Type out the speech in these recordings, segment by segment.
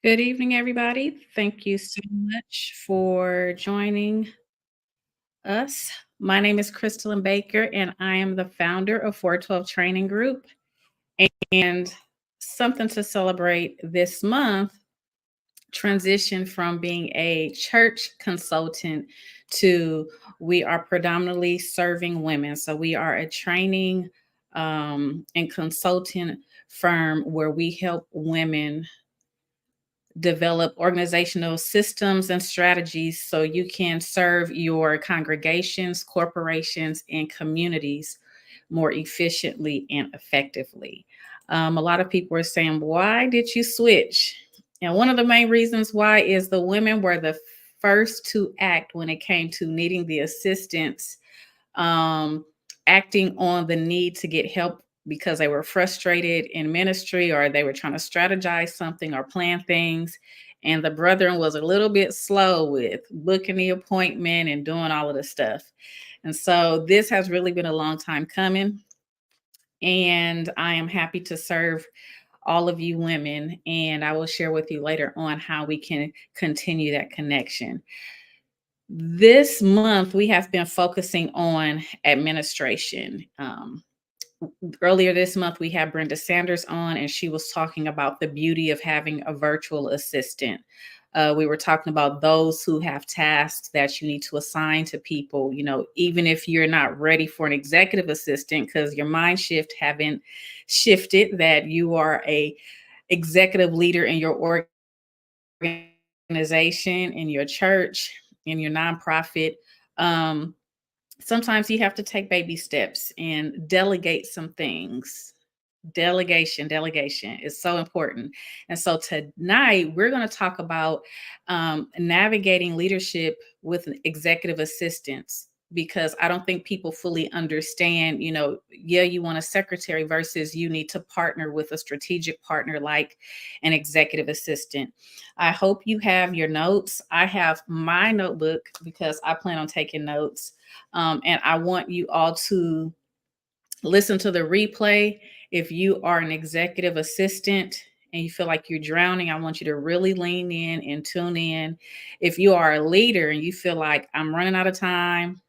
Good evening, everybody. Thank you so much for joining us. My name is Crystalline Baker, and I am the founder of 412 Training Group. And something to celebrate this month transition from being a church consultant to we are predominantly serving women. So we are a training and consulting firm where we help women develop organizational systems and strategies so you can serve your congregations, corporations, and communities more efficiently and effectively. A lot of people are saying, why did you switch? And one of the main reasons why is the women were the first to act when it came to needing the assistance, um, acting on the need to get help because they were frustrated in ministry or they were trying to strategize something or plan things. And the brethren was a little bit slow with booking the appointment and doing all of the stuff. And so this has really been a long time coming. And I am happy to serve all of you women. And I will share with you later on how we can continue that connection. This month, we have been focusing on administration. Earlier this month, we had Brenda Sanders on, and she was talking about the beauty of having a virtual assistant. We were talking about those who have tasks that you need to assign to people, even if you're not ready for an executive assistant, because your mind shift haven't shifted, that you are a executive leader in your organization, in your church, in your nonprofit. Um, Sometimes you have to take baby steps and delegate some things. Delegation is so important. And so tonight we're going to talk about navigating leadership with executive assistants, because I don't think people fully understand, yeah, you want a secretary versus you need to partner with a strategic partner like an executive assistant. I hope you have your notes. I have my notebook because I plan on taking notes. And I want you all to listen to the replay. If you are an executive assistant and you feel like you're drowning, I want you to really lean in and tune in. If you are a leader and you feel like I'm running out of time,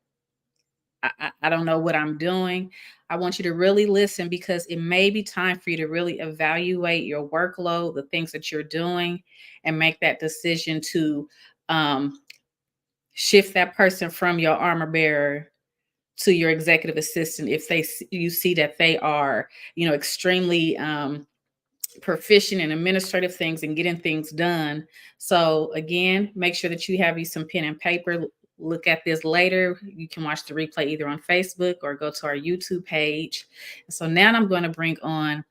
I don't know what I'm doing, I want you to really listen, because it may be time for you to really evaluate your workload, the things that you're doing, and make that decision to um, shift that person from your armor bearer to your executive assistant if you see that they are extremely proficient in administrative things and getting things done. So again, make sure that you have you some pen and paper. Look at this later. You can watch the replay either on Facebook or go to our YouTube page. So now I'm going to bring on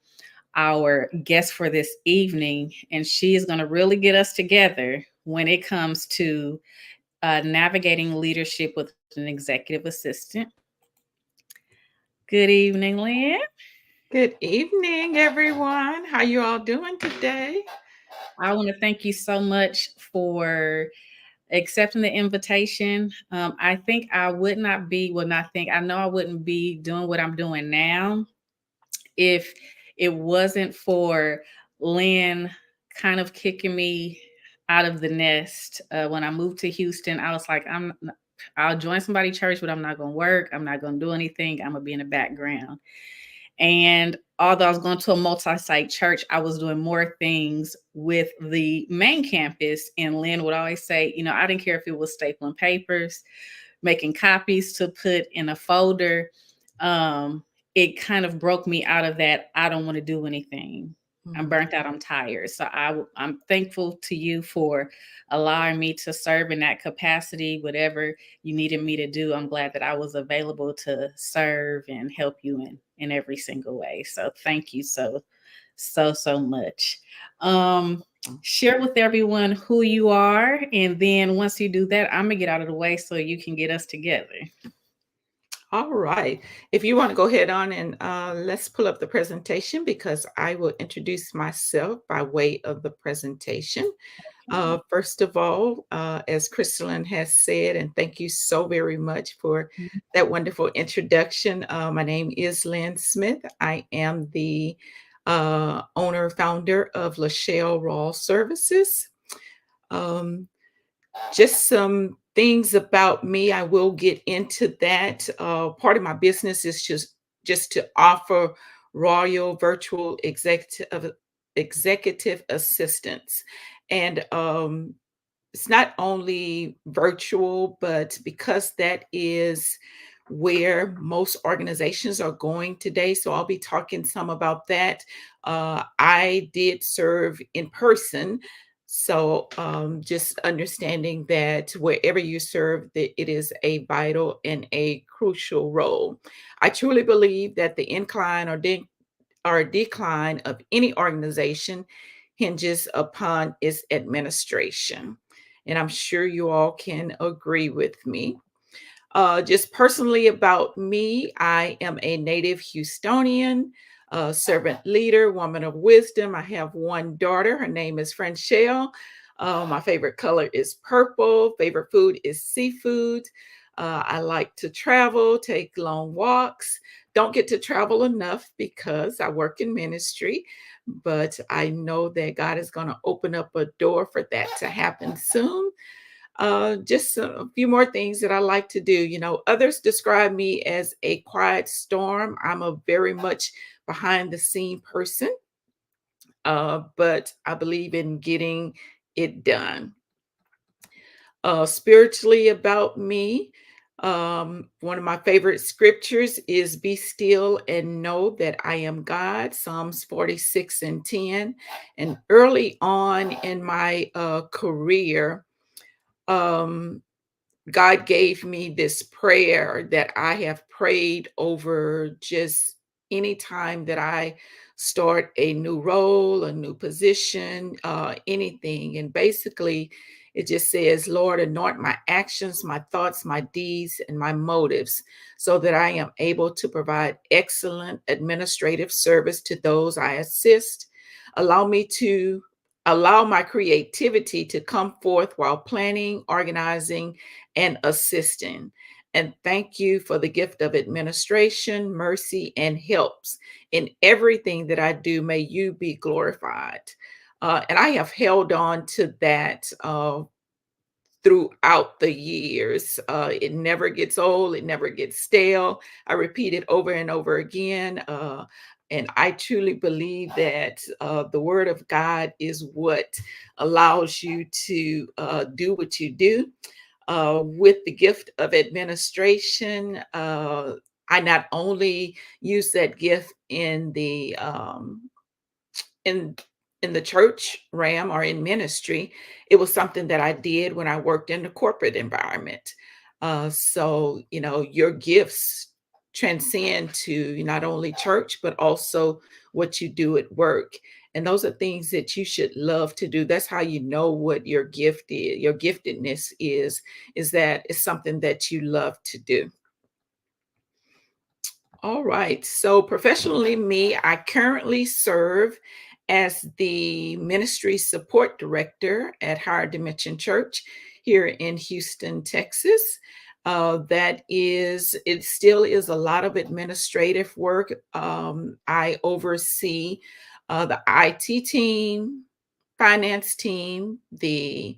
our guest for this evening, and she is going to really get us together when it comes to navigating leadership with an executive assistant. Good evening, Lynn. Good evening, everyone. How you all doing today? I want to thank you so much for accepting the invitation. I think I would not be, well, not think, I know I wouldn't be doing what I'm doing now if it wasn't for Lynn kind of kicking me out of the nest. When I moved to Houston, I was like, I'll join somebody's church, but I'm not going to work. I'm not going to do anything. I'm going to be in the background. And although I was going to a multi-site church, I was doing more things with the main campus. And Lynn would always say, I didn't care if it was stapling papers, making copies to put in a folder. It kind of broke me out of that. I don't want to do anything. I'm burnt out. I'm tired. So I'm thankful to you for allowing me to serve in that capacity. Whatever you needed me to do, I'm glad that I was available to serve and help you in every single way. So thank you so much. Share with everyone who you are, and then once you do that, I'm gonna get out of the way so you can get us together. All right. If you want to go ahead on and let's pull up the presentation, because I will introduce myself by way of the presentation. First of all, as Crystalline has said, and thank you so very much for that wonderful introduction. My name is Lynn Smith. I am the owner, founder of Lachelle Raw Services. Um, just some things about me. I will get into that. Part of my business is just to offer royal virtual executive assistance, and it's not only virtual, but because that is where most organizations are going today. So I'll be talking some about that. I did serve in person. So just understanding that wherever you serve, that it is a vital and a crucial role. I truly believe that the incline or decline of any organization hinges upon its administration. And I'm sure you all can agree with me. Just personally about me, I am a native Houstonian, servant leader, woman of wisdom. I have one daughter. Her name is Franchelle. My favorite color is purple. Favorite food is seafood. I like to travel, take long walks. Don't get to travel enough because I work in ministry, but I know that God is going to open up a door for that to happen soon. Just a few more things that I like to do. You know, others describe me as a quiet storm. I'm a very much behind the scene person, but I believe in getting it done. Spiritually about me, one of my favorite scriptures is be still and know that I am God, Psalms 46:10. And early on in my career, um, God gave me this prayer that I have prayed over just any time that I start a new role, a new position, anything. And basically, it just says, Lord, anoint my actions, my thoughts, my deeds, and my motives so that I am able to provide excellent administrative service to those I assist. Allow me to allow my creativity to come forth while planning, organizing, and assisting. And thank you for the gift of administration, mercy, and helps in everything that I do. May you be glorified. And I have held on to that throughout the years. It never gets old, it never gets stale. I repeat it over and over again. And I truly believe that the word of God is what allows you to do what you do. With the gift of administration, I not only use that gift in in the church realm or in ministry. It was something that I did when I worked in the corporate environment. So you know, your gifts transcend to not only church but also what you do at work. And those are things that you should love to do. That's how you know what your gift is, your giftedness is that it's something that you love to do. All right. So professionally, me, I currently serve as the ministry support director at Higher Dimension Church here in Houston, Texas. It still is a lot of administrative work. I oversee the IT team, finance team, the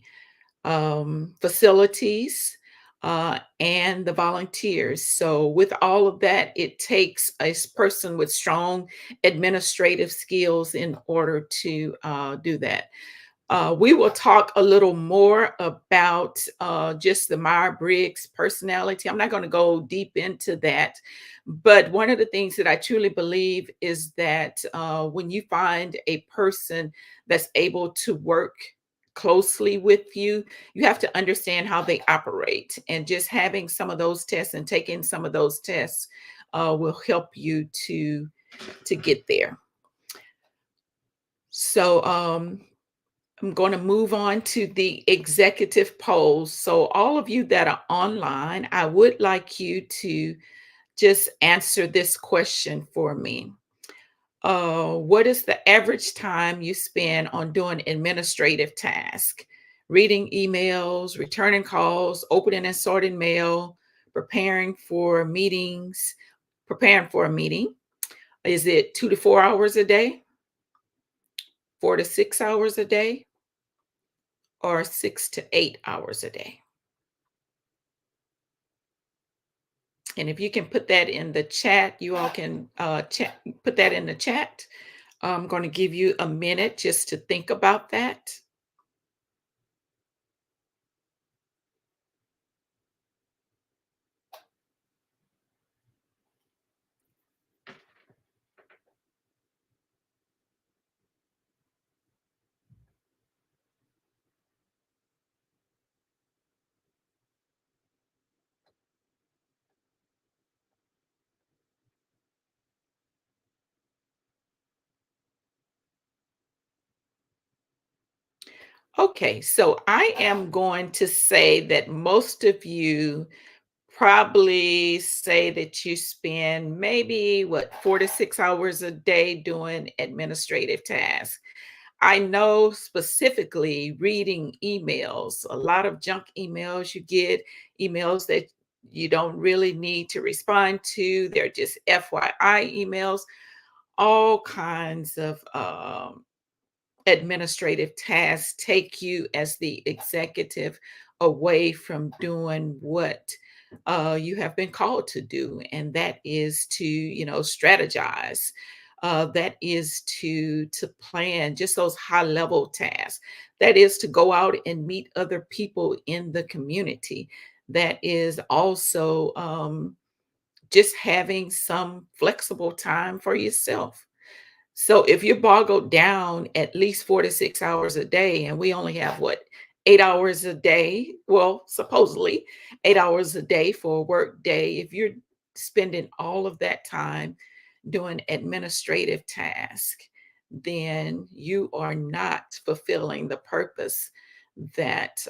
facilities, and the volunteers. So, with all of that, it takes a person with strong administrative skills in order to do that. We will talk a little more about just the Meyer Briggs personality. I'm not going to go deep into that, but one of the things that I truly believe is that when you find a person that's able to work closely with you, you have to understand how they operate. And just having some of those tests and taking some of those tests will help you to get there. So, I'm going to move on to the executive polls. So, all of you that are online, I would like you to just answer this question for me. What is the average time you spend on doing administrative tasks? Reading emails, returning calls, opening and sorting mail, preparing for meetings, preparing for a meeting. Is it 2 to 4 hours a day? 4 to 6 hours a day, or 6 to 8 hours a day? And if you can put that in the chat, you all can put that in the chat. I'm going to give you a minute just to think about that. Okay, so I am going to say that most of you probably say that you spend maybe what 4 to 6 hours a day doing administrative tasks. I know specifically reading emails, a lot of junk emails you get, emails that you don't really need to respond to. They're just FYI emails, all kinds of administrative tasks take you as the executive away from doing what you have been called to do, and that is to strategize. That is to plan just those high level tasks. That is to go out and meet other people in the community. That is also just having some flexible time for yourself. So if you're boggled down at least 4 to 6 hours a day, and we only have what, 8 hours a day? Well, supposedly 8 hours a day for a work day. If you're spending all of that time doing administrative tasks, then you are not fulfilling the purpose that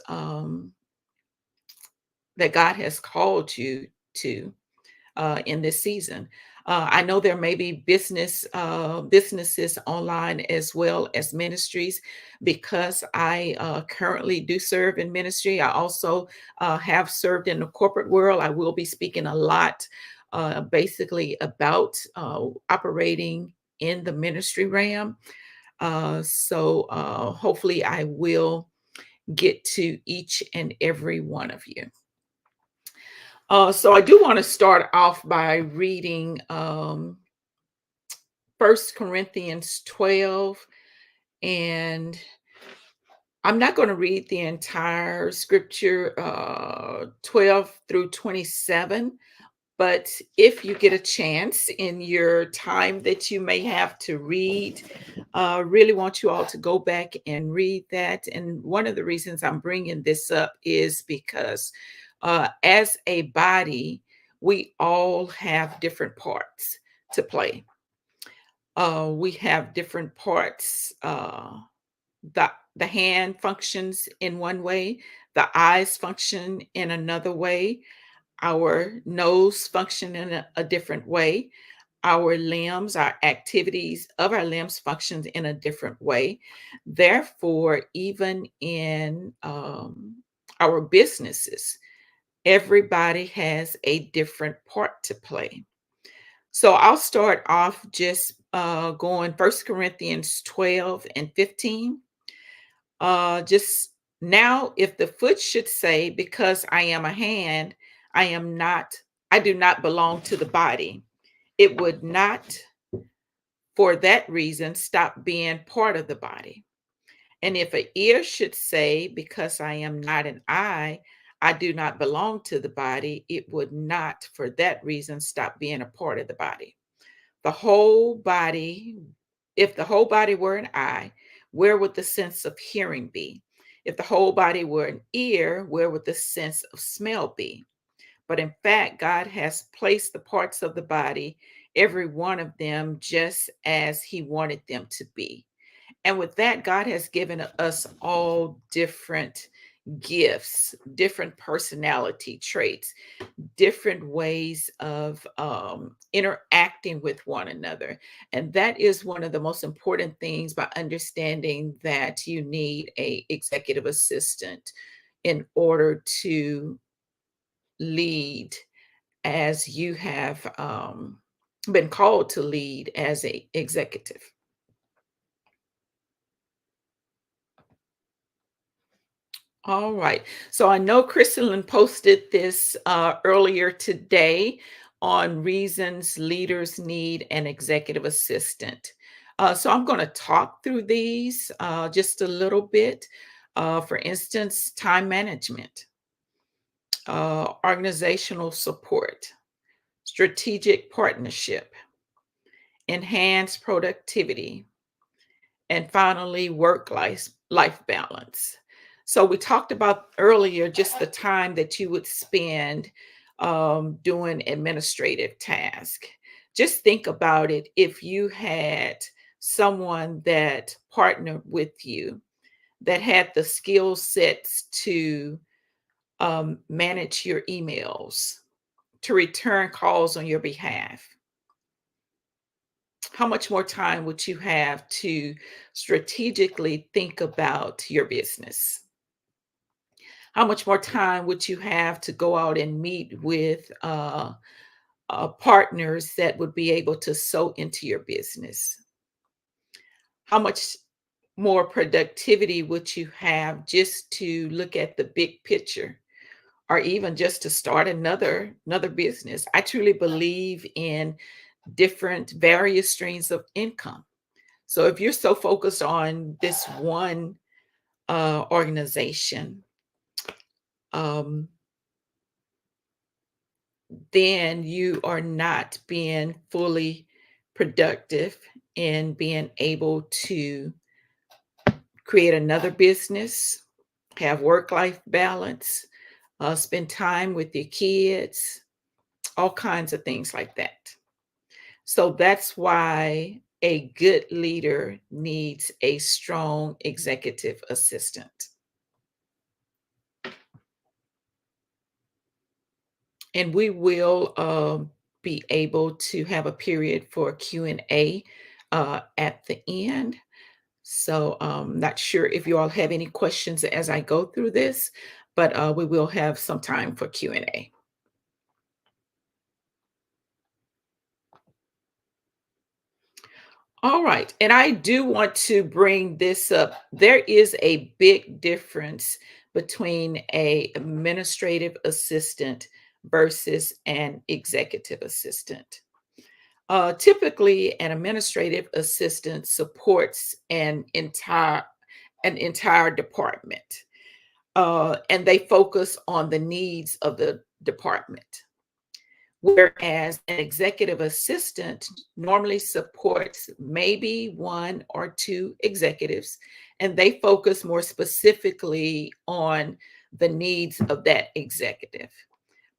that God has called you to in this season. I know there may be businesses online as well as ministries. Because I currently do serve in ministry, I also have served in the corporate world. I will be speaking a lot, basically about operating in the ministry realm. So hopefully, I will get to each and every one of you. So I do want to start off by reading 1 Corinthians 12, and I'm not going to read the entire scripture, 12 through 27. But if you get a chance in your time that you may have to read, really want you all to go back and read that. And one of the reasons I'm bringing this up is because as a body, we all have different parts to play. We have different parts. The hand functions in one way, the eyes function in another way, our nose function in a different way, our limbs, our activities of our limbs functions in a different way. Therefore, even in our businesses, everybody has a different part to play. So I'll start off just going 1 Corinthians 12 and 15. Just now, if the foot should say, because I am a hand, I am not, I do not belong to the body, it would not, for that reason, stop being part of the body. And if an ear should say, because I am not an eye, I do not belong to the body, it would not, for that reason, stop being a part of the body. The whole body, if the whole body were an eye, where would the sense of hearing be? If the whole body were an ear, where would the sense of smell be? But in fact, God has placed the parts of the body, every one of them, just as He wanted them to be. And with that, God has given us all different gifts, different personality traits, different ways of interacting with one another. And that is one of the most important things, by understanding that you need a executive assistant in order to lead as you have been called to lead as a executive. All right. So I know Crystalline posted this earlier today on reasons leaders need an executive assistant. So I'm going to talk through these just a little bit. For instance, time management, organizational support, strategic partnership, enhanced productivity, and finally work life balance. So we talked about earlier just the time that you would spend doing administrative tasks. Just think about it. If you had someone that partnered with you that had the skill sets to manage your emails, to return calls on your behalf, how much more time would you have to strategically think about your business? How much more time would you have to go out and meet with partners that would be able to sow into your business? How much more productivity would you have just to look at the big picture, or even just to start another business? I truly believe in different various streams of income. So if you're so focused on this one organization, um, then you are not being fully productive in being able to create another business, have work life balance, spend time with your kids, all kinds of things like that. So that's why a good leader needs a strong executive assistant. And we will be able to have a period for Q&A at the end. So not sure if you all have any questions as I go through this, but we will have some time for Q&A. All right. And I do want to bring this up. There is a big difference between a administrative assistant versus an executive assistant. Typically, an administrative assistant supports an entire department, and they focus on the needs of the department. Whereas an executive assistant normally supports maybe one or two executives, and they focus more specifically on the needs of that executive,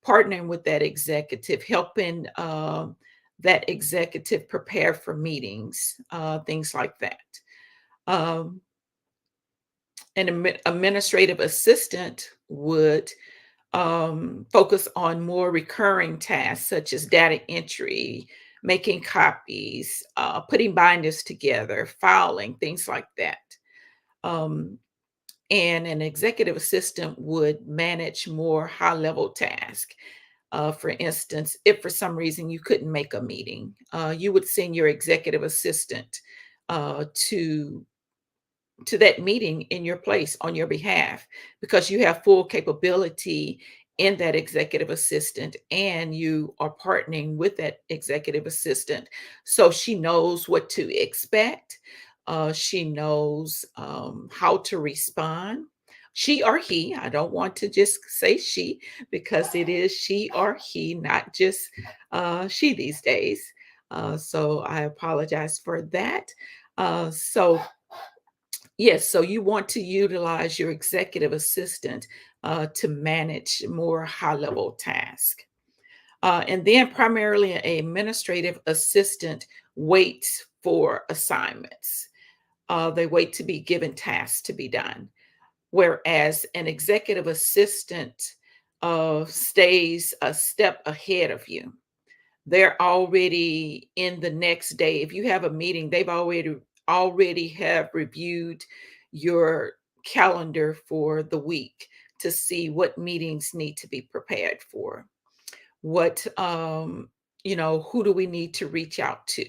partnering with that executive, helping that executive prepare for meetings, things like that. Um, an administrative assistant would focus on more recurring tasks such as data entry, making copies, putting binders together, filing, things like that. Um, and an executive assistant would manage more high level tasks. For instance, if for some reason you couldn't make a meeting, you would send your executive assistant to that meeting in your place on your behalf, because you have full capability in that executive assistant and you are partnering with that executive assistant, so she knows what to expect. She knows how to respond. She or he, I don't want to just say she, because it is she or he, not just she these days. So I apologize for that. So yes, so you want to utilize your executive assistant to manage more high level tasks. And then primarily an administrative assistant waits for assignments. They wait to be given tasks to be done. Whereas an executive assistant stays a step ahead of you. They're already in the next day. If you have a meeting, they've already have reviewed your calendar for the week to see what meetings need to be prepared for. What who do we need to reach out to?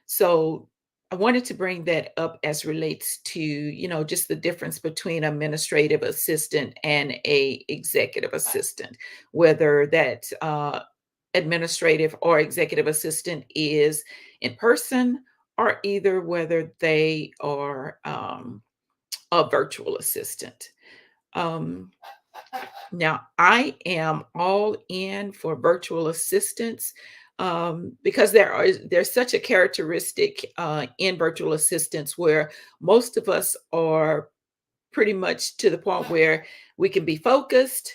So I wanted to bring that up as relates to, just the difference between administrative assistant and a executive assistant, whether that administrative or executive assistant is in person or either whether they are a virtual assistant. Um, Now, I am all in for virtual assistants because there's such a characteristic in virtual assistants where most of us are pretty much to the point where we can be focused,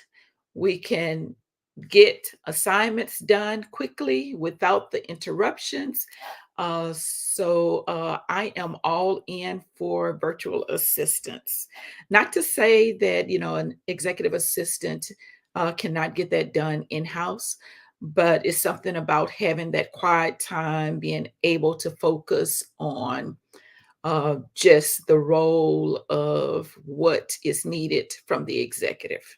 we can get assignments done quickly without the interruptions. I am all in for virtual assistants. Not to say that, an executive assistant cannot get that done in house, but it's something about having that quiet time, being able to focus on just the role of what is needed from the executive.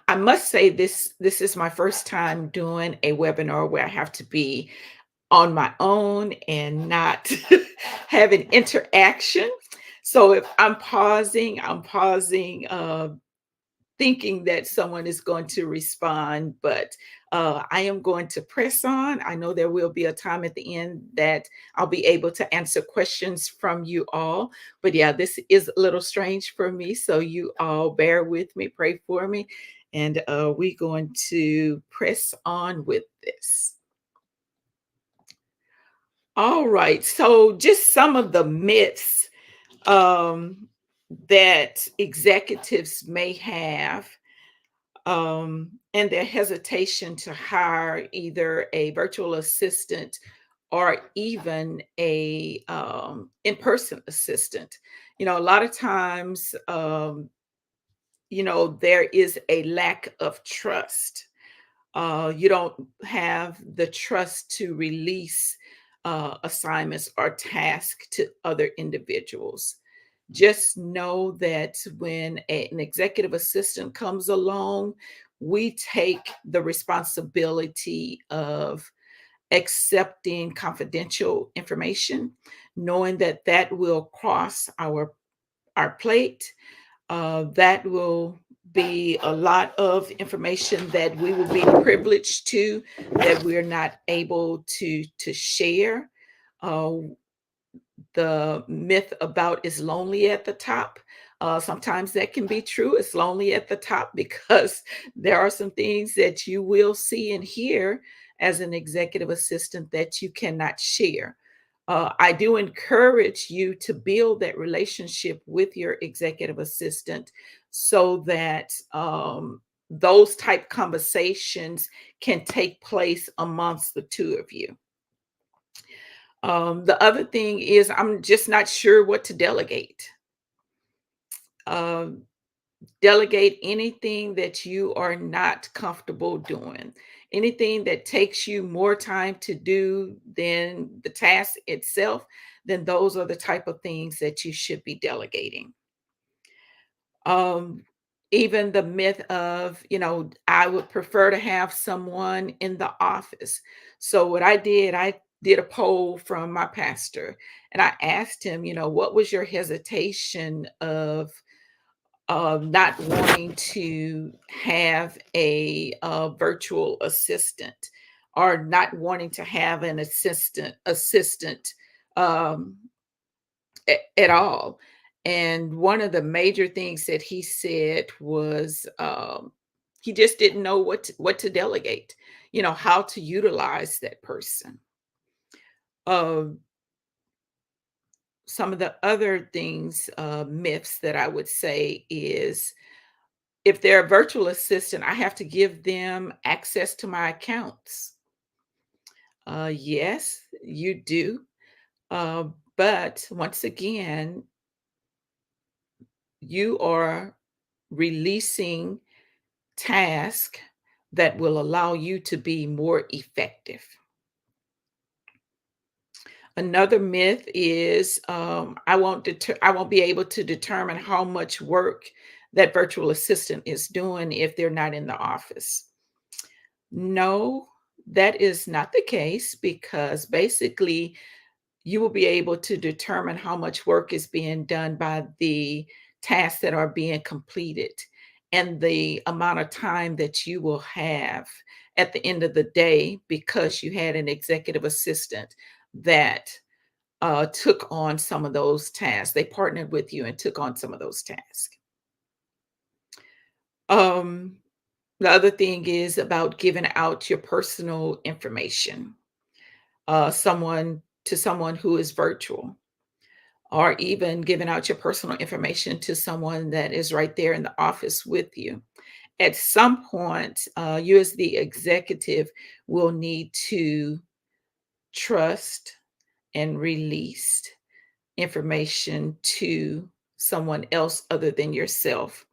I must say this is my first time doing a webinar where I have to be on my own and not having interaction. So if I'm pausing, thinking that someone is going to respond, but I am going to press on. I know there will be a time at the end that I'll be able to answer questions from you all. But yeah, this is a little strange for me. So you all bear with me, pray for me. And we're going to press on with this. All right. So just some of the myths um, that executives may have and their hesitation to hire either a virtual assistant or even a in-person assistant. A lot of times, there is a lack of trust. You don't have the trust to release assignments or tasks to other individuals. Just know that when an executive assistant comes along, we take the responsibility of accepting confidential information, knowing that that will cross our plate. That will be a lot of information that we will be privileged to, that we're not able to share. Uh, the myth about is lonely at the top. Sometimes that can be true. It's lonely at the top because there are some things that you will see and hear as an executive assistant that you cannot share. I do encourage you to build that relationship with your executive assistant so that those type conversations can take place amongst the two of you. The other thing is I'm just not sure what to delegate. Um, Delegate anything that you are not comfortable doing. Anything that takes you more time to do than the task itself, then those are the type of things that you should be delegating. Um, Even the myth of, I would prefer to have someone in the office. So what I did a poll from my pastor and I asked him, what was your hesitation of not wanting to have a virtual assistant or not wanting to have an assistant um, at all. And one of the major things that he said was he just didn't know what to delegate, how to utilize that person. Um, some of the other things, myths that I would say is if they're a virtual assistant, I have to give them access to my accounts. Yes, you do. Uh, but once again, you are releasing tasks that will allow you to be more effective. Another myth is I won't be able to determine how much work that virtual assistant is doing if they're not in the office. No, That is not the case because basically you will be able to determine how much work is being done by the tasks that are being completed and the amount of time that you will have at the end of the day because you had an executive assistant that took on some of those tasks. They partnered with you and took on some of those tasks. Um, the other thing is about giving out your personal information, someone who is virtual, or even giving out your personal information to someone that is right there in the office with you. At some point, you as the executive will need to trust and release information to someone else other than yourself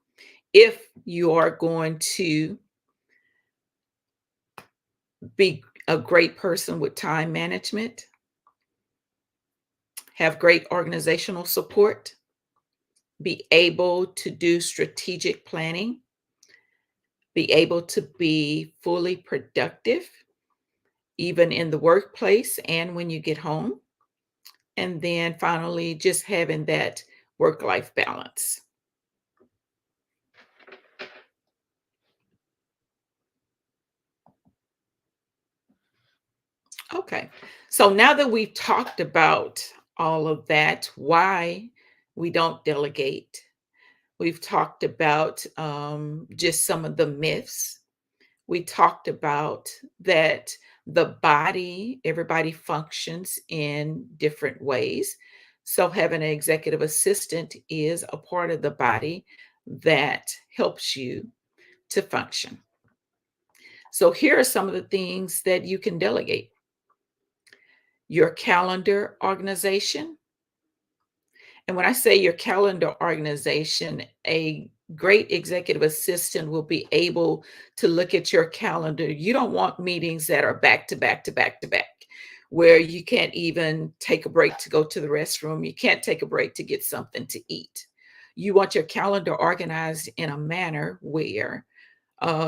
if you are going to be a great person with time management, have great organizational support, be able to do strategic planning, be able to be fully productive, even in the workplace and when you get home. And then finally, just having that work life balance. Okay. So now that we've talked about all of that, why we don't delegate, we've talked about just some of the myths. We talked about that the body, everybody functions in different ways. So, having an executive assistant is a part of the body that helps you to function. So, here are some of the things that you can delegate: your calendar organization. And when I say your calendar organization, a great executive assistant will be able to look at your calendar. You don't want meetings that are back to back to back to back, where you can't even take a break to go to the restroom. You can't take a break to get something to eat. You want your calendar organized in a manner where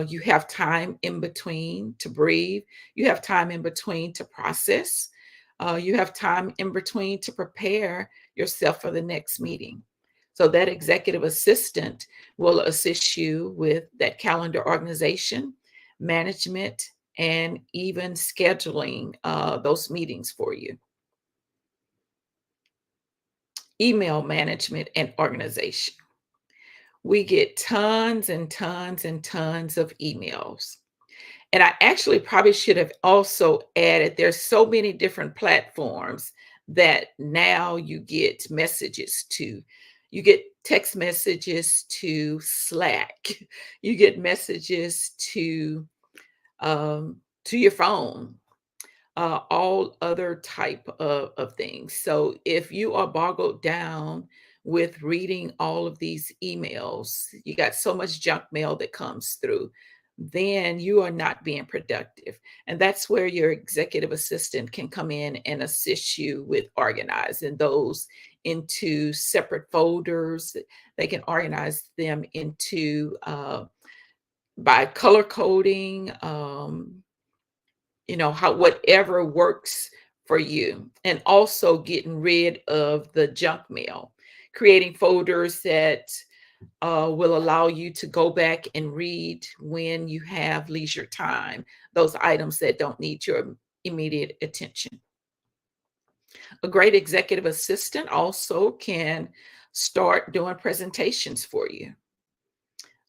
you have time in between to breathe. You have time in between to process. You have time in between to prepare yourself for the next meeting. So that executive assistant will assist you with that calendar organization, management, and even scheduling those meetings for you. Email management and organization. We get tons and tons and tons of emails. And I actually probably should have also added there's so many different platforms that now you get messages to. You get text messages to Slack. You get messages to your phone, all other type of things. So if you are boggled down with reading all of these emails, you got so much junk mail that comes through, then you are not being productive. And that's where your executive assistant can come in and assist you with organizing those into separate folders. They can organize them into by color coding, how whatever works for you, and also getting rid of the junk mail, creating folders that will allow you to go back and read when you have leisure time, those items that don't need your immediate attention. A great executive assistant also can start doing presentations for you.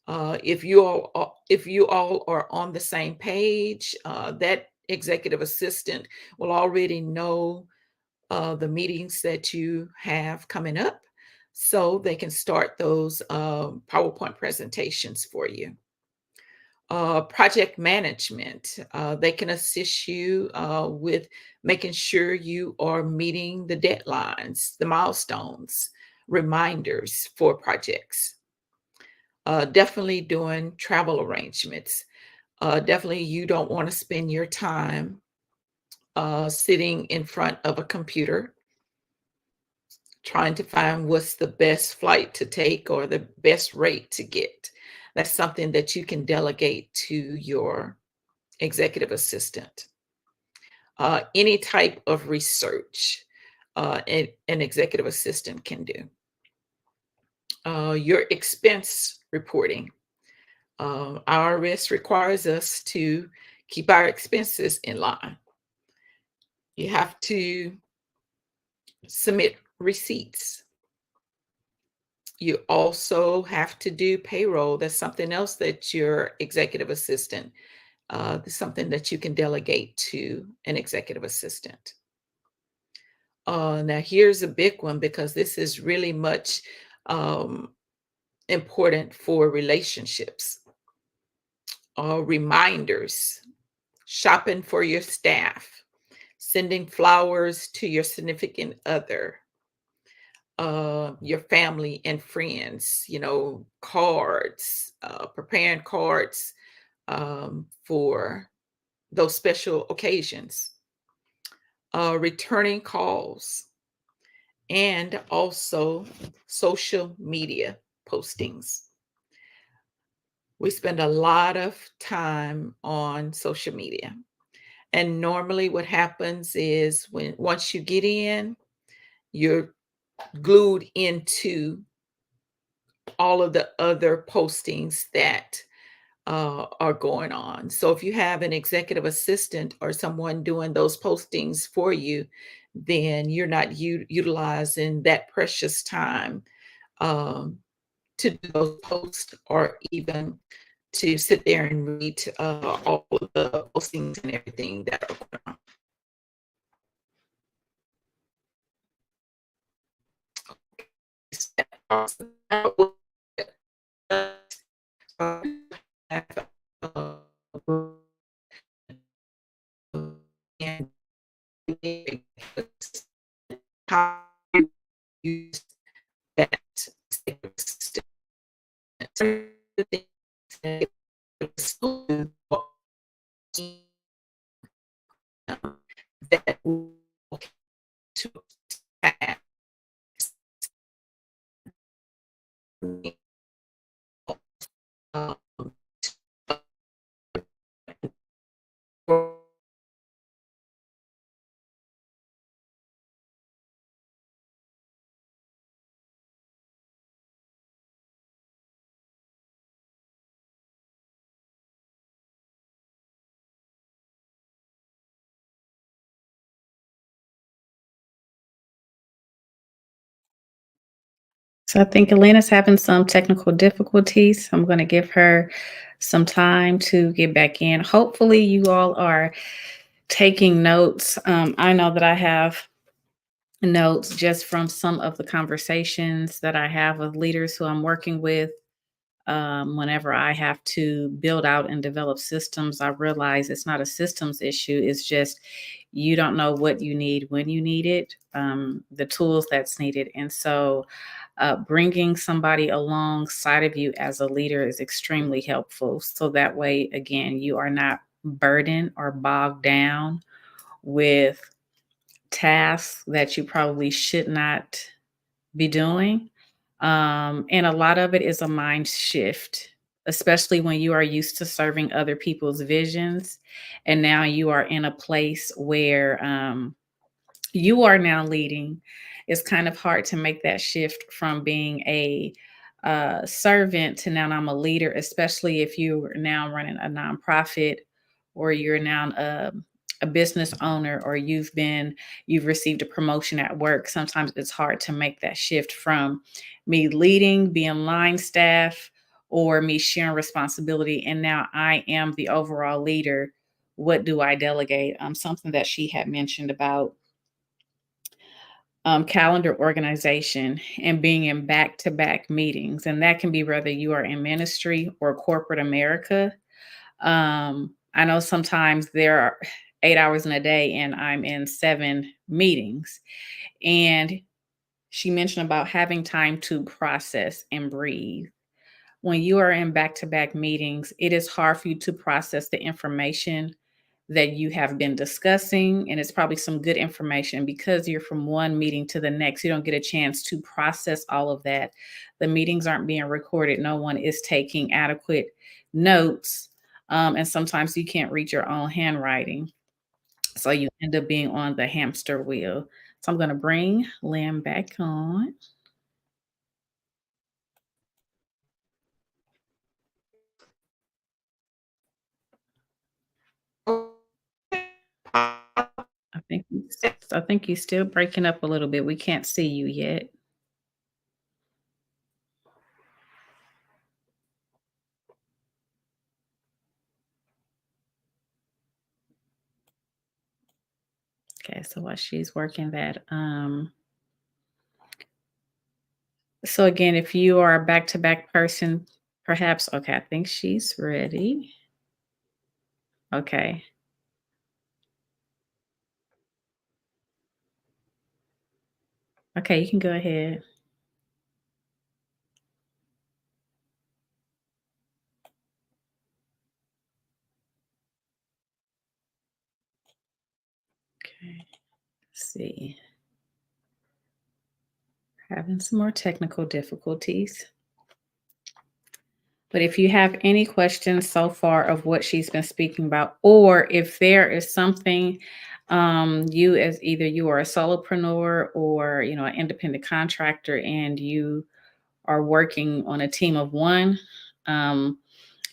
If you all are on the same page, that executive assistant will already know the meetings that you have coming up, so they can start those PowerPoint presentations for you. Project management, they can assist you with making sure you are meeting the deadlines, the milestones, reminders for projects. Definitely doing travel arrangements. Definitely, you don't want to spend your time sitting in front of a computer trying to find what's the best flight to take or the best rate to get. That's something that you can delegate to your executive assistant. Any type of research, an executive assistant can do. Your expense reporting. IRS requires us to keep our expenses in line. You have to submit receipts. You also have to do payroll. That's something else that your executive assistant, something that you can delegate to an executive assistant. Now, here's a big one because this is really much um, important for relationships. Reminders, shopping for your staff, sending flowers to your significant other, your family and friends, cards, preparing cards for those special occasions, returning calls, and also social media postings. We spend a lot of time on social media. And normally what happens is when once you get in, you're glued into all of the other postings that are going on. So if you have an executive assistant or someone doing those postings for you, then you're not utilizing that precious time um, to do those posts or even to sit there and read all of the postings and everything that are going on. And how you use that system. Some of the things that that will to pass um, So I think Elena's having some technical difficulties. I'm going to give her some time to get back in. Hopefully, you all are taking notes. I know that I have notes just from some of the conversations that I have with leaders who I'm working with. Whenever I have to build out and develop systems, I realize it's not a systems issue. It's just you don't know what you need when you need it, the tools that's needed. And so, bringing somebody alongside of you as a leader is extremely helpful. So that way, again, you are not burdened or bogged down with tasks that you probably should not be doing. And a lot of it is a mind shift, especially when you are used to serving other people's visions. And now you are in a place where you are now leading. It's kind of hard to make that shift from being a servant to now I'm a leader, especially if you are now running a nonprofit or you're now a business owner or you've received a promotion at work. Sometimes it's hard to make that shift from me leading, being line staff, or me sharing responsibility. And now I am the overall leader. What do I delegate? Something that she had mentioned about calendar organization and being in back to back meetings. And that can be whether you are in ministry or corporate America. I know sometimes there are 8 hours in a day and I'm in 7 meetings. And she mentioned about having time to process and breathe. When you are in back to back meetings, it is hard for you to process the information that you have been discussing, and it's probably some good information because you're from one meeting to the next. You don't get a chance to process all of that. The meetings aren't being recorded. No one is taking adequate notes. and sometimes you can't read your own handwriting, so you end up being on the hamster wheel. So I'm gonna bring Lynn back on. I think you're still breaking up a little bit. We can't see you yet. Okay, so while she's working that, so again, if you are a back-to-back person, perhaps okay, I think she's ready. Okay. Okay, you can go ahead. Okay. Let's see. Having some more technical difficulties. But if you have any questions so far of what she's been speaking about, or if there is something you as either you are a solopreneur or an independent contractor and you are working on a team of one, um,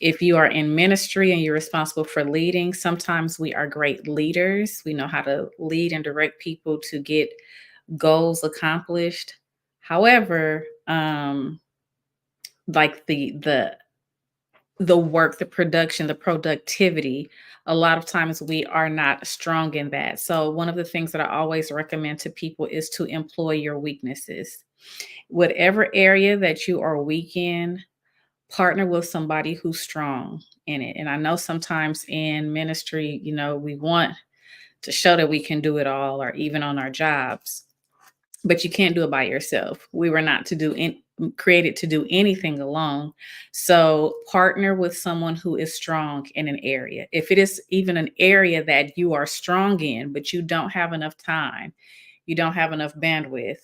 if you are in ministry and you're responsible for leading, sometimes we are great leaders. We know how to lead and direct people to get goals accomplished. However, like the work, the production, the productivity, a lot of times we are not strong in that. So one of the things that I always recommend to people is to employ your weaknesses. Whatever area that you are weak in, partner with somebody who's strong in it. And I know sometimes in ministry, we want to show that we can do it all or even on our jobs, but you can't do it by yourself. We were not to do created to do anything alone. So partner with someone who is strong in an area. If it is even an area that you are strong in, but you don't have enough time, you don't have enough bandwidth,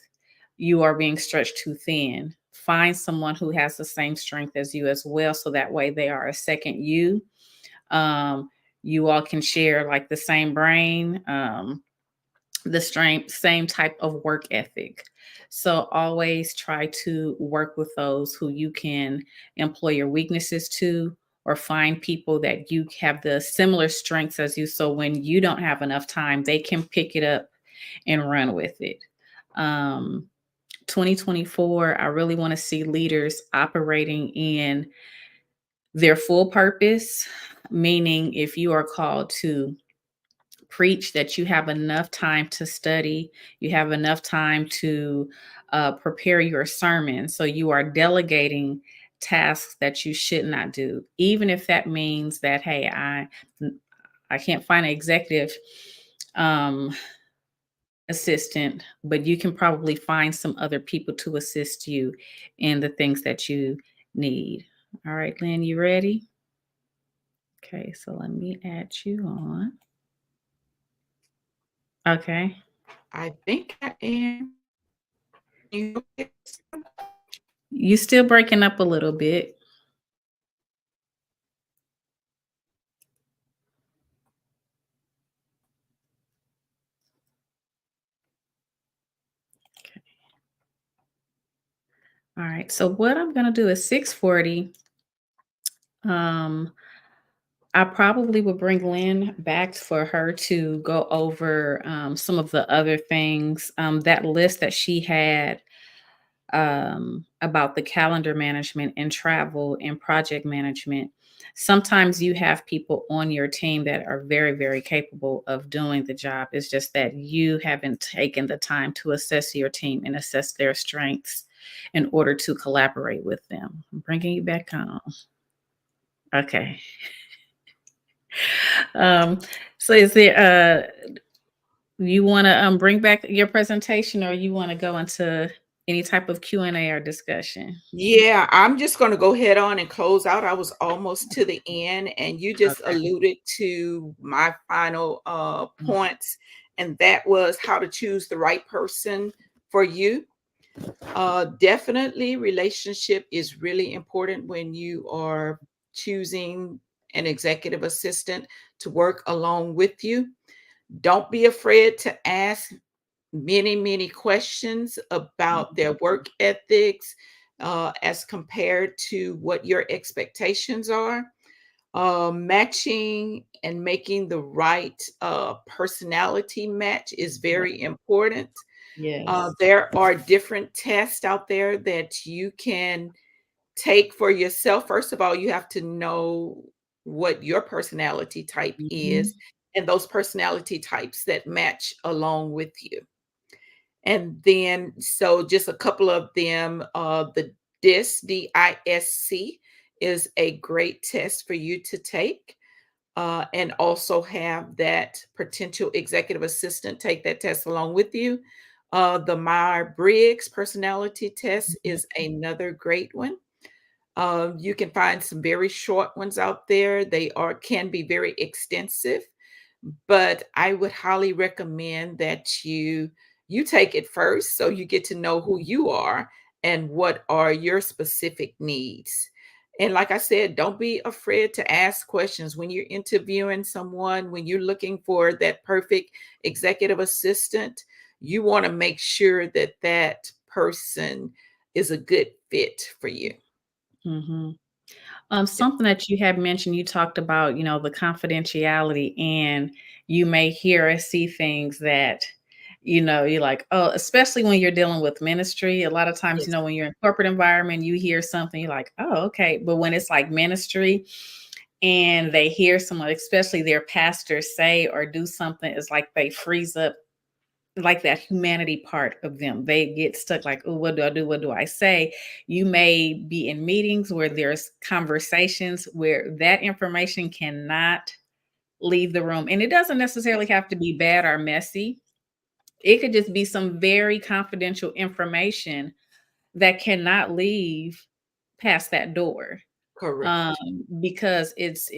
you are being stretched too thin. Find someone who has the same strength as you as well. So that way they are a second you. Um, you all can share like the same brain. The strength, same type of work ethic. So always try to work with those who you can employ your weaknesses to, or find people that you have the similar strengths as you. So when you don't have enough time, they can pick it up and run with it. Um, 2024, I really want to see leaders operating in their full purpose, meaning if you are called to preach, that you have enough time to study, you have enough time to prepare your sermon. So you are delegating tasks that you should not do, even if that means that, hey, I can't find an executive um, assistant, but you can probably find some other people to assist you in the things that you need. All right, Lynn, you ready? Okay, so let me add you on. Okay. I think I am. You You still breaking up a little bit. Okay. All right. So what I'm gonna do is 6:40. Um, I probably would bring Lynn back for her to go over some of the other things. That list that she had about the calendar management and travel and project management. Sometimes you have people on your team that are very, very capable of doing the job. It's just that you haven't taken the time to assess your team and assess their strengths in order to collaborate with them. I'm bringing you back on. Okay. Um, so is there you want to bring back your presentation, or you want to go into any type of Q&A or discussion? Yeah, I'm just gonna go head on and close out. I was almost to the end, and you just Okay. alluded to my final points, and that was how to choose the right person for you. Definitely, relationship is really important when you are choosing an executive assistant to work along with you. Don't be afraid to ask many, many questions about their work ethics as compared to what your expectations are. Matching and making the right personality match is Right. very important. Yes. There are different tests out there that you can take for yourself. First of all, you have to know what your personality type is Mhm. and those personality types that match along with you. And then, so just a couple of them, the DISC, DISC, is a great test for you to take. And also have that potential executive assistant take that test along with you. The Myers Briggs personality test Mhm. is another great one. You can find some very short ones out there. They are can be very extensive, but I would highly recommend that you take it first so you get to know who you are and what are your specific needs. And like I said, don't be afraid to ask questions when you're interviewing someone, when you're looking for that perfect executive assistant, you want to make sure that that person is a good fit for you. Mhm. Yeah. Something that you had mentioned, you talked about, the confidentiality, and you may hear or see things that, you're like, oh, especially when you're dealing with ministry. A lot of times, Yes. when you're in corporate environment, you hear something, you're like, oh, okay. But when it's like ministry and they hear someone, especially their pastor, say or do something, it's like they freeze up, like that humanity part of them. They get stuck like, oh, what do I do? What do I say? You may be in meetings where there's conversations where that information cannot leave the room. And it doesn't necessarily have to be bad or messy. It could just be some very confidential information that cannot leave past that door. Um, Correct. because it's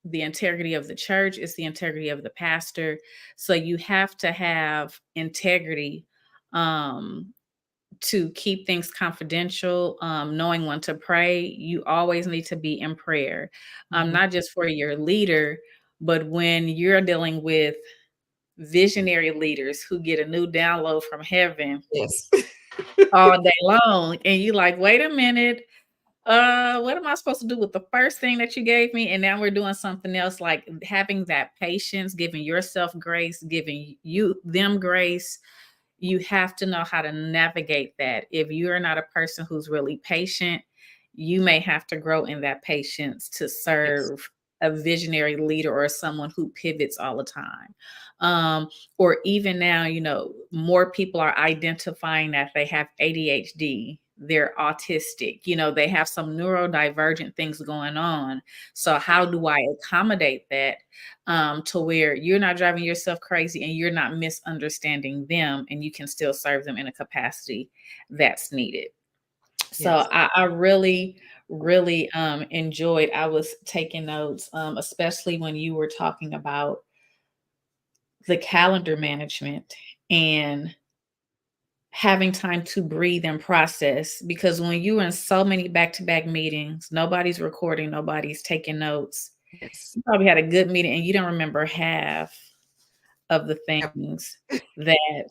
the integrity of the church, it's the integrity of the pastor. So you have to have integrity um to keep things confidential, knowing when to pray. You always need to be in prayer, Mhm. not just for your leader, but when you're dealing with visionary leaders who get a new download from heaven Yes. all day long, and you like, wait a minute, what am I supposed to do with the first thing that you gave me? And now we're doing something else, like having that patience, giving yourself grace, giving them grace. You have to know how to navigate that. If you're not a person who's really patient, you may have to grow in that patience to Yes. serve a visionary leader or someone who pivots all the time. Or even now, more people are identifying that they have ADHD, they're autistic, they have some neurodivergent things going on. So, how do I accommodate that to where you're not driving yourself crazy and you're not misunderstanding them, and you can still serve them in a capacity that's needed? So Yes. I really, really enjoyed. I was taking notes, especially when you were talking about the calendar management and having time to breathe and process. Because when you're in so many back-to-back meetings, nobody's recording, nobody's taking notes. Yes. You probably had a good meeting and you don't remember half of the Yep. things that,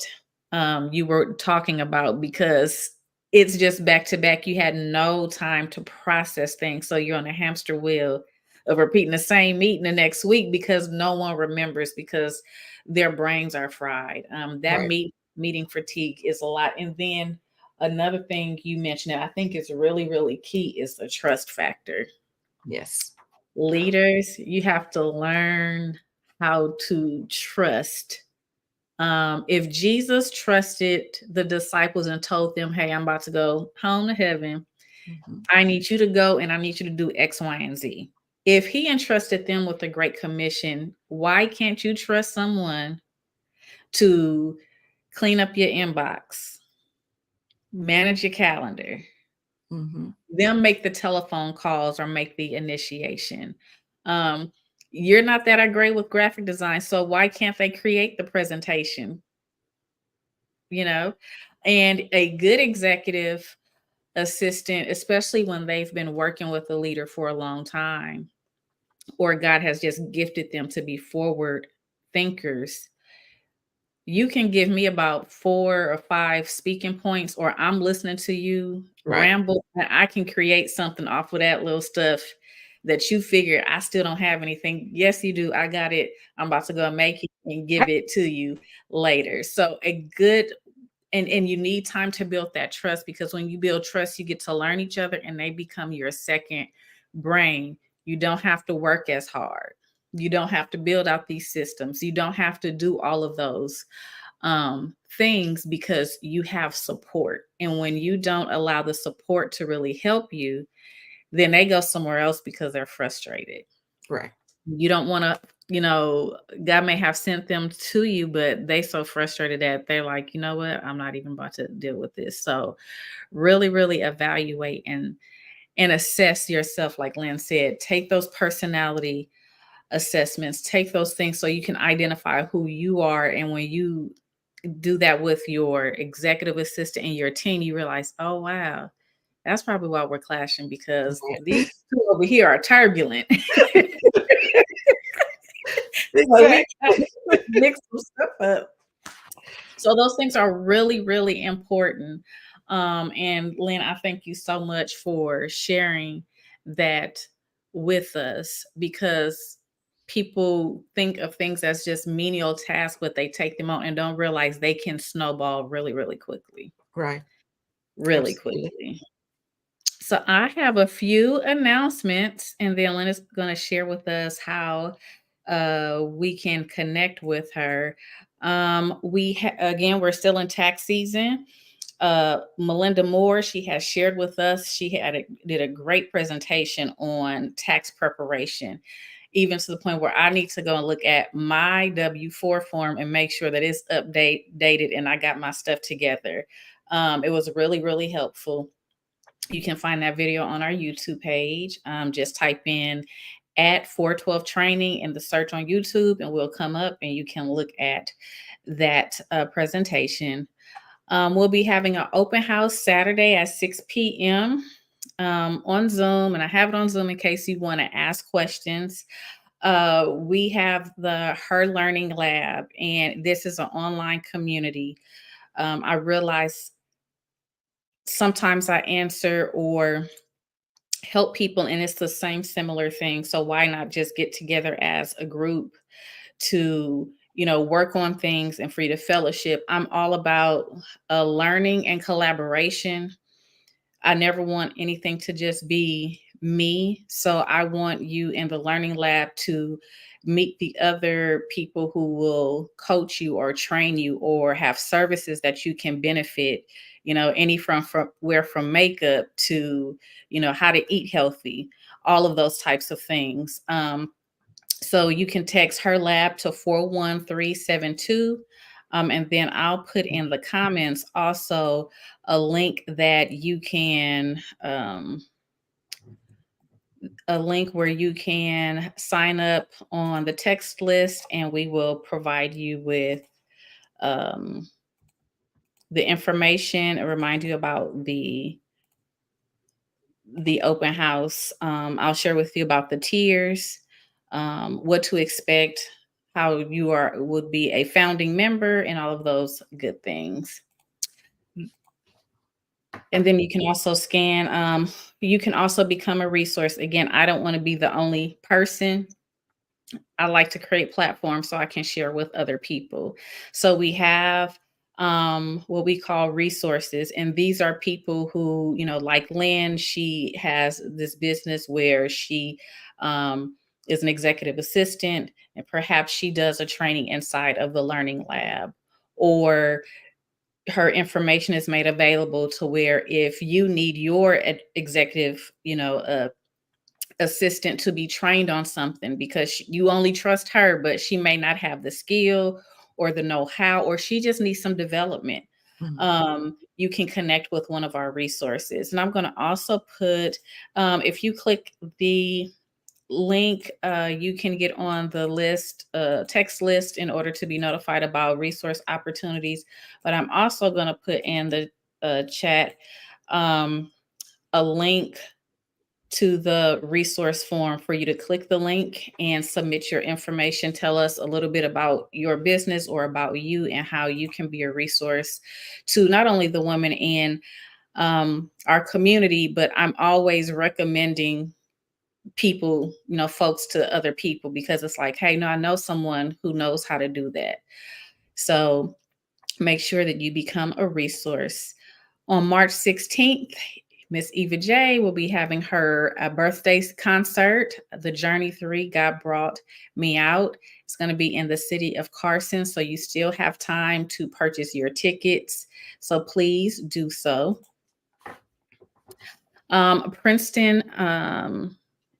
you were talking about, because it's just back to back. You had no time to process things, so you're on a hamster wheel of repeating the same meeting the next week because no one remembers, because their brains are fried. That Right. meeting fatigue is a lot. And then another thing you mentioned that I think is really, really key is the trust factor. Yes. Leaders, you have to learn how to trust. If Jesus trusted the disciples and told them, "Hey, I'm about to go home to heaven. Mhm. I need you to go and I need you to do X, Y, and Z." If he entrusted them with a great commission, why can't you trust someone to clean up your inbox, manage your calendar, Mhm. them make the telephone calls or make the initiation? Um, you're not that great with graphic design, so why can't they create the presentation? You know? And a good executive assistant, especially when they've been working with a leader for a long time, or God has just gifted them to be forward thinkers, you can give me about 4 or 5 speaking points, or I'm listening to you Right. ramble, and I can create something off of that little stuff that you figure I still don't have anything. Yes, you do. I got it. I'm about to go make it and give it to you later. So a good and you need time to build that trust, because when you build trust, you get to learn each other and they become your second brain. You don't have to work as hard. You don't have to build out these systems. You don't have to do all of those things, because you have support. And when you don't allow the support to really help you, then they go somewhere else because they're frustrated. Right. You don't want to, God may have sent them to you, but they so frustrated that they're like, you know what, I'm not even about to deal with this. So really, really evaluate and assess yourself. Like Lynn said, take those personality assessments, take those things so you can identify who you are. And when you do that with your executive assistant and your team, you realize, oh wow, that's probably why we're clashing, because these Right. two over here are turbulent. So we Exactly. mix some stuff up. So those things are really, really important. And Lynn, I thank you so much for sharing that with us, because people think of things as just menial tasks, but they take them on and don't realize they can snowball really, really quickly. Right. Really Absolutely. quickly. So I have a few announcements, and then Lynn is going to share with us how we can connect with her. Again, we're still in tax season. Melinda Moore, she has shared with us. Did a great presentation on tax preparation, even to the point where I need to go and look at my W-4 form and make sure that it's dated and I got my stuff together. It was really, really helpful. You can find that video on our YouTube page. Just type in at 412 training in the search on YouTube, and we'll come up and you can look at that presentation. We'll be having an open house Saturday at 6 p.m. On Zoom, and I have it on Zoom in case you want to ask questions. We have the Her Learning Lab, and this is an online community. I realize sometimes I answer or help people and it's the same similar thing. So why not just get together as a group to, work on things and for you to fellowship? I'm all about learning and collaboration. I never want anything to just be me. So I want you in the learning lab to meet the other people who will coach you or train you or have services that you can benefit, any from makeup to, how to eat healthy, all of those types of things. So you can text her lab to 41372. And then I'll put in the comments also a link that you can, a link where you can sign up on the text list, and we will provide you with um, the information and remind you about the open house. I'll share with you about the tiers, what to expect, how you would be a founding member, and all of those good things. And then you can also scan. You can also become a resource. Again, I don't want to be the only person. I like to create platforms so I can share with other people. So we have what we call resources, and these are people who, like Lynn, she has this business where she is an executive assistant, and perhaps she does a training inside of the learning lab, or her information is made available to where if you need your executive, assistant to be trained on something because you only trust her, but she may not have the skill or the know-how, or she just needs some development. Mhm. You can connect with one of our resources. And I'm going to also put, if you click the link, you can get on the text list in order to be notified about resource opportunities. But I'm also going to put in the chat um, a link to the resource form for you to click the link and submit your information. Tell us a little bit about your business or about you and how you can be a resource to not only the women in our community, but I'm always recommending people, folks to other people because it's like, hey, no, I know someone who knows how to do that. So make sure that you become a resource. On March 16th, Miss Eva J will be having her birthday concert, The Journey 3, God Brought Me Out. It's going to be in the city of Carson, so you still have time to purchase your tickets. So please do so. Princeton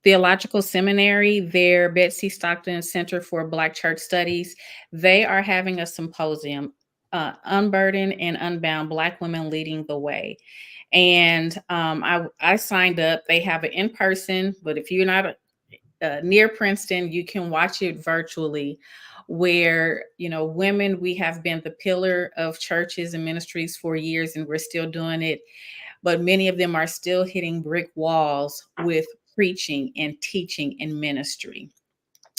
Theological Seminary, their Betsy Stockton Center for Black Church Studies, they are having a symposium, Unburdened and Unbound Black Women Leading the Way. And I signed up. They have it in person, but if you're not near Princeton, you can watch it virtually. Where, women, we have been the pillar of churches and ministries for years, and we're still doing it. But many of them are still hitting brick walls with preaching and teaching and ministry.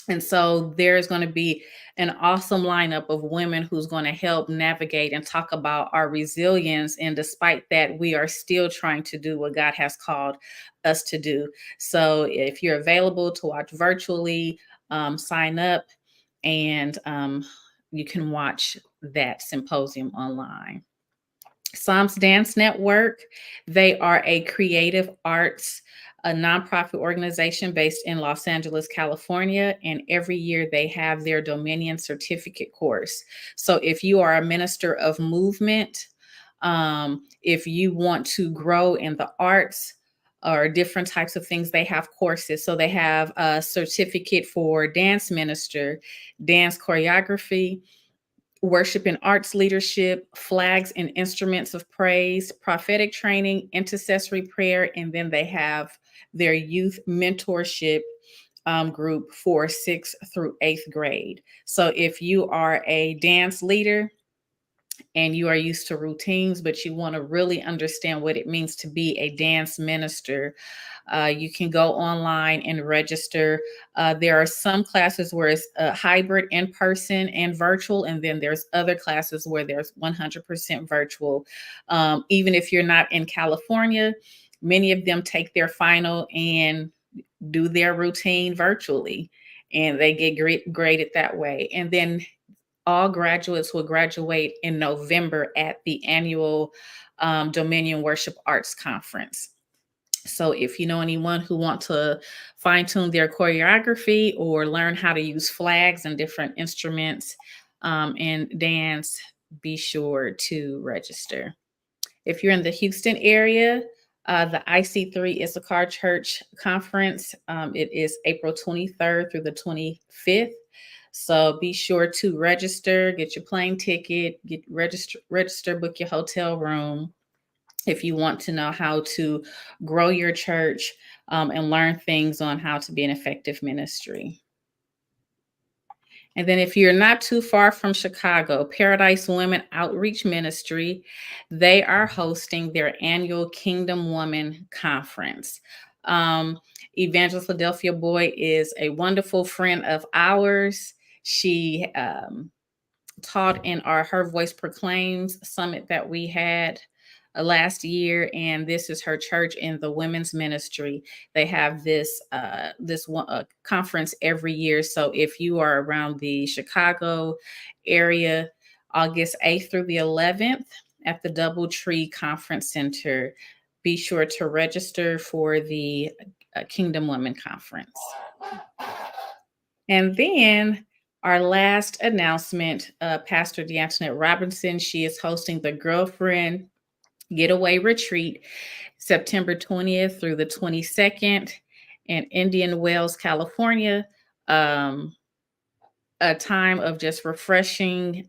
And so there's going to be an awesome lineup of women who's going to help navigate and talk about our resilience. And despite that, we are still trying to do what God has called us to do. So if you're available to watch virtually, sign up and you can watch that symposium online. Psalms Dance Network, they are a creative arts, a nonprofit organization based in Los Angeles, California, and every year they have their Dominion certificate course. So if you are a minister of movement, if you want to grow in the arts or different types of things, they have courses. So they have a certificate for dance minister, dance choreography, worship and arts leadership, flags and instruments of praise, prophetic training, intercessory prayer, and then they have their youth mentorship group for 6th through 8th grade. So if you are a dance leader and you are used to routines, but you want to really understand what it means to be a dance minister, you can go online and register. There are some classes where it's hybrid, in person and virtual, and then there's other classes where there's 100% virtual. Even if you're not in California, many of them take their final and do their routine virtually, and they get graded that way. And then all graduates will graduate in November at the annual Dominion Worship Arts Conference. So if you know anyone who want to fine tune their choreography or learn how to use flags and different instruments and dance, be sure to register. If you're in the Houston area, the IC3 Issachar Church Conference, it is April 23rd through the 25th. So be sure to register, get your plane ticket, register, book your hotel room if you want to know how to grow your church and learn things on how to be an effective ministry. And then if you're not too far from Chicago, Paradise Women Outreach Ministry, they are hosting their annual Kingdom Woman Conference. Evangelist Philadelphia Boyd is a wonderful friend of ours. She taught in our Her Voice Proclaims summit that we had last year, and this is her church in the women's ministry. They have this conference every year. So if you are around the Chicago area, August 8th through the 11th at the Doubletree Conference Center, be sure to register for the Kingdom Women Conference. And then our last announcement, Pastor DeAntoinette Robinson, she is hosting the Girlfriend Getaway Retreat, September 20th through the 22nd in Indian Wells, California. A time of just refreshing.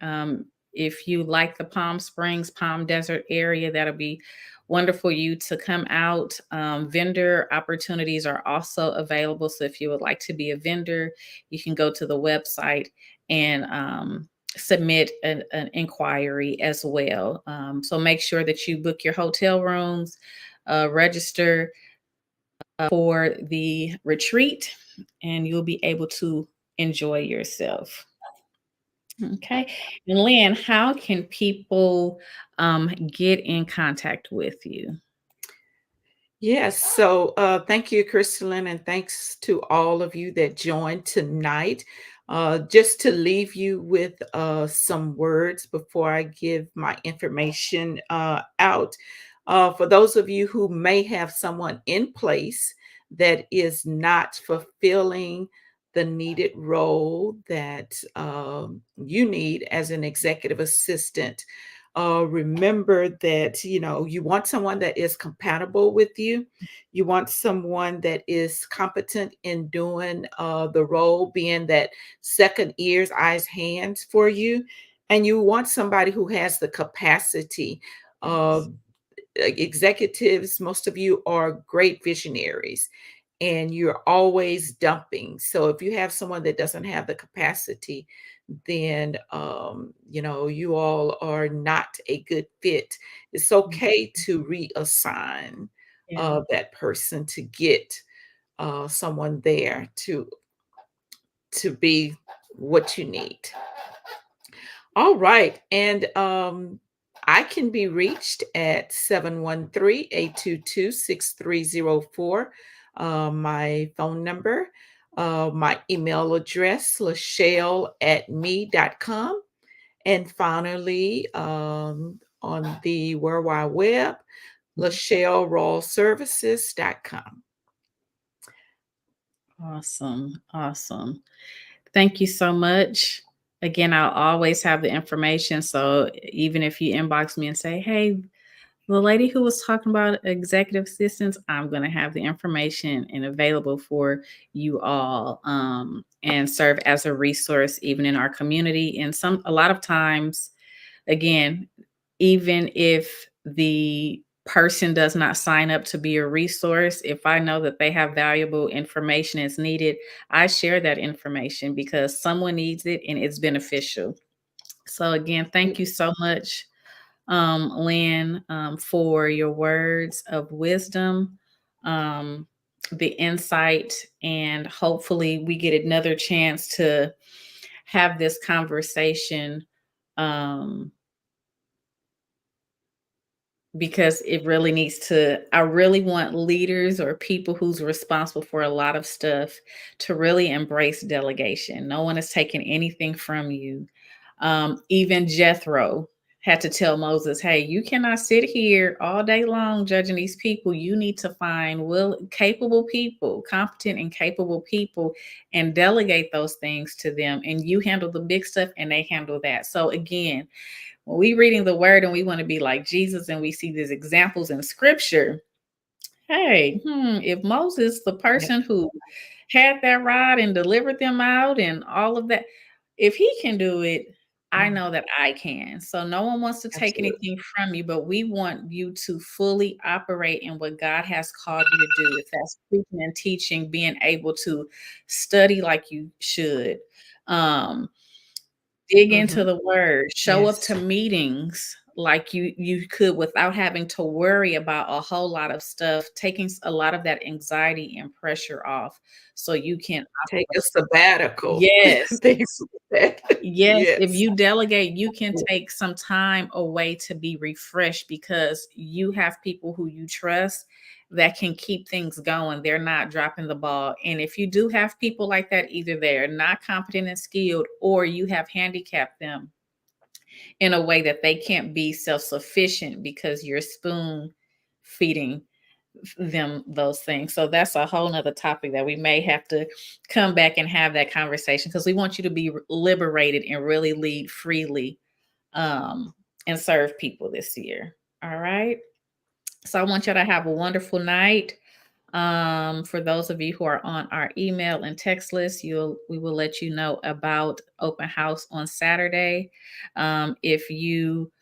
If you like the Palm Springs, Palm Desert area, that'll be wonderful you to come out. Vendor opportunities are also available. So if you would like to be a vendor, you can go to the website and submit an inquiry as well. So make sure that you book your hotel rooms, register. for the retreat, and you'll be able to enjoy yourself. Okay. And Lynn, how can people get in contact with you? Yes. So thank you, Crystalline, and thanks to all of you that joined tonight. Just to leave you with some words before I give my information out. For those of you who may have someone in place that is not fulfilling the needed role that you need as an executive assistant, remember that you want someone that is compatible with you. You want someone that is competent in doing the role, being that second ears, eyes, hands for you. And you want somebody who has the capacity. uh, Yes. Executives, most of you are great visionaries, and you're always dumping. So if you have someone that doesn't have the capacity, then you all are not a good fit. It's Mhm. okay to reassign Yeah. that person to get someone there to be what you need. All right. And I can be reached at 713-822-6304. My phone number, my email address, lachelle@me.com. And finally, on the World Wide Web, lachellerawlservices.com. Awesome. Awesome. Thank you so much. Again, I'll always have the information. So even if you inbox me and say, hey, the lady who was talking about executive assistants, I'm going to have the information and available for you all, and serve as a resource even in our community. And a lot of times, again, even if the person does not sign up to be a resource, if I know that they have valuable information is needed, I share that information because someone needs it and it's beneficial. So again, thank you so much, Lynn, for your words of wisdom, um, the insight, and hopefully we get another chance to have this conversation, um, because it really needs to. I really want leaders or people who's responsible for a lot of stuff to really embrace delegation. No one is taking anything from you. Even Jethro had to tell Moses, hey, you cannot sit here all day long judging these people. You need to find capable people, competent and capable people, and delegate those things to them. And you handle the big stuff and they handle that. So again, when we reading the word and we want to be like Jesus and we see these examples in scripture, hey, if Moses, the Yeah, person who had that rod and delivered them out and all of that, if he can do it, I mm, know that I can. So no one wants to take absolutely. anything from you, but we want you to fully operate in what God has called you to do. If that's preaching and teaching, being able to study like you should, um, dig into Hmm. the word, show up to Yes. meetings like you could without having to worry about a whole lot of stuff, taking a lot of that anxiety and pressure off so you can Take a operate. sabbatical. Yes. Things like that. Yes, if Yes. you delegate, you can take some time away to be refreshed because you have people who you trust that can keep things going. They're not dropping the ball. And if you do have people like that, either they're not competent and skilled or you have handicapped them in a way that they can't be self-sufficient because you're spoon feeding them those things. So that's a whole nother topic that we may have to come back and have that conversation because we want you to be liberated and really lead freely, um, and serve people this year. All right. So I want you to have a wonderful night. For those of you who are on our email and text list, we will let you know about open house on Saturday. If you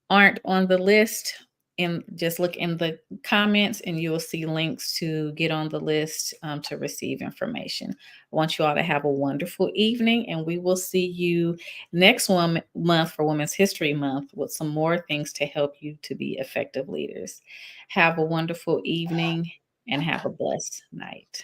aren't on the list, and just look in the comments and you will see links to get on the list, to receive information. I want you all to have a wonderful evening, and we will see you next month for Women's History Month with some more things to help you to be effective leaders. Have a wonderful evening and have Okay. a blessed night.